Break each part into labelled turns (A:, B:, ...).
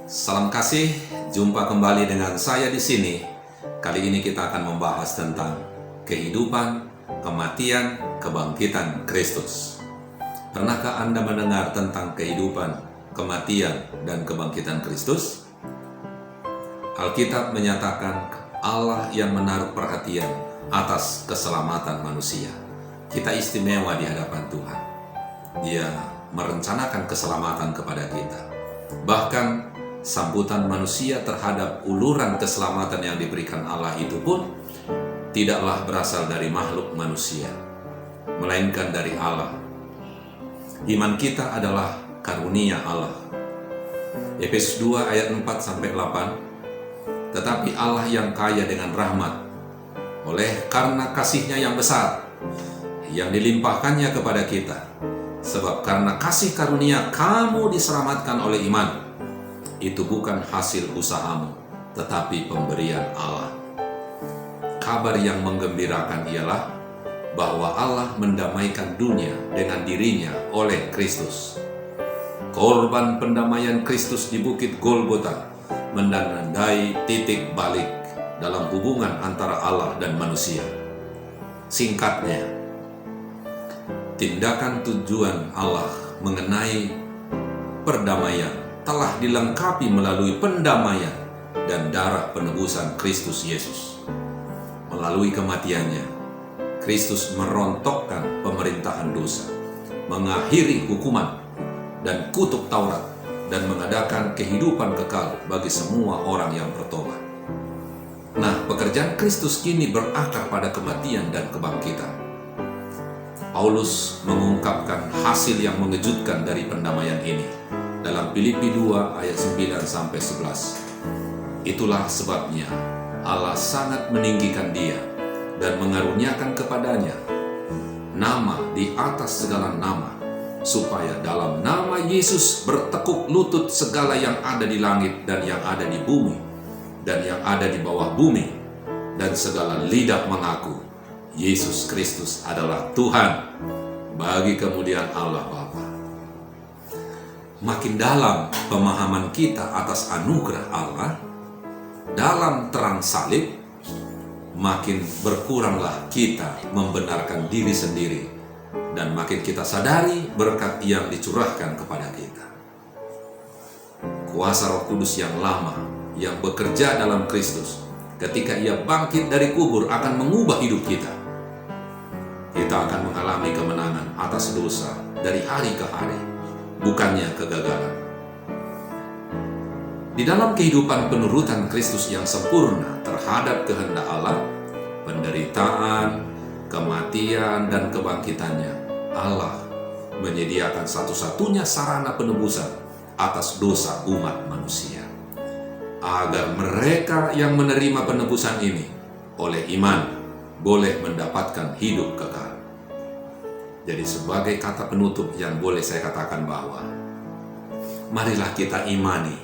A: Salam kasih, jumpa kembali dengan saya di sini. Kali ini kita akan membahas tentang kehidupan, kematian, kebangkitan Kristus. Pernahkah Anda mendengar tentang kehidupan, kematian, dan kebangkitan Kristus? Alkitab menyatakan Allah yang menaruh perhatian atas keselamatan manusia. Kita istimewa di hadapan Tuhan. Dia merencanakan keselamatan kepada kita. Bahkan sambutan manusia terhadap uluran keselamatan yang diberikan Allah itu pun tidaklah berasal dari makhluk manusia, melainkan dari Allah. Iman kita adalah karunia Allah. Efesus 2 ayat 4-8. Tetapi Allah yang kaya dengan rahmat, oleh karena kasih-Nya yang besar, yang dilimpahkannya kepada kita, sebab karena kasih karunia kamu diselamatkan oleh iman. Itu bukan hasil usahamu, tetapi pemberian Allah. Kabar yang menggembirakan ialah bahwa Allah mendamaikan dunia dengan dirinya oleh Kristus. Korban pendamaian Kristus di Bukit Golgota menandai titik balik dalam hubungan antara Allah dan manusia. Singkatnya, tindakan tujuan Allah mengenai perdamaian telah dilengkapi melalui pendamaian dan darah penebusan Kristus Yesus. Melalui kematiannya, Kristus merontokkan pemerintahan dosa, mengakhiri hukuman dan kutuk Taurat, dan mengadakan kehidupan kekal bagi semua orang yang bertobat. Nah, pekerjaan Kristus kini berakar pada kematian dan kebangkitan. Paulus mengungkapkan hasil yang mengejutkan dari pendamaian ini dalam Filipi 2 ayat 9-11. Itulah sebabnya Allah sangat meninggikan dia dan mengaruniakan kepadanya nama di atas segala nama, supaya dalam nama Yesus bertekuk lutut segala yang ada di langit dan yang ada di bumi dan yang ada di bawah bumi, dan segala lidah mengaku Yesus Kristus adalah Tuhan, bagi kemudian Allah Bapa. Makin dalam pemahaman kita atas anugerah Allah dalam terang salib, makin berkuranglah kita membenarkan diri sendiri, dan makin kita sadari berkat yang dicurahkan kepada kita. Kuasa Roh Kudus yang lama yang bekerja dalam Kristus ketika Ia bangkit dari kubur akan mengubah hidup kita. Kita akan mengalami kemenangan atas dosa dari hari ke hari, bukannya kegagalan. Di dalam kehidupan penurutan Kristus yang sempurna terhadap kehendak Allah, penderitaan, kematian, dan kebangkitannya, Allah menyediakan satu-satunya sarana penebusan atas dosa umat manusia, agar mereka yang menerima penebusan ini oleh iman boleh mendapatkan hidup kekal. Jadi sebagai kata penutup yang boleh saya katakan bahwa marilah kita imani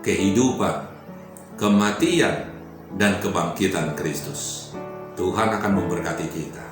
A: kehidupan, kematian, dan kebangkitan Kristus. Tuhan akan memberkati kita.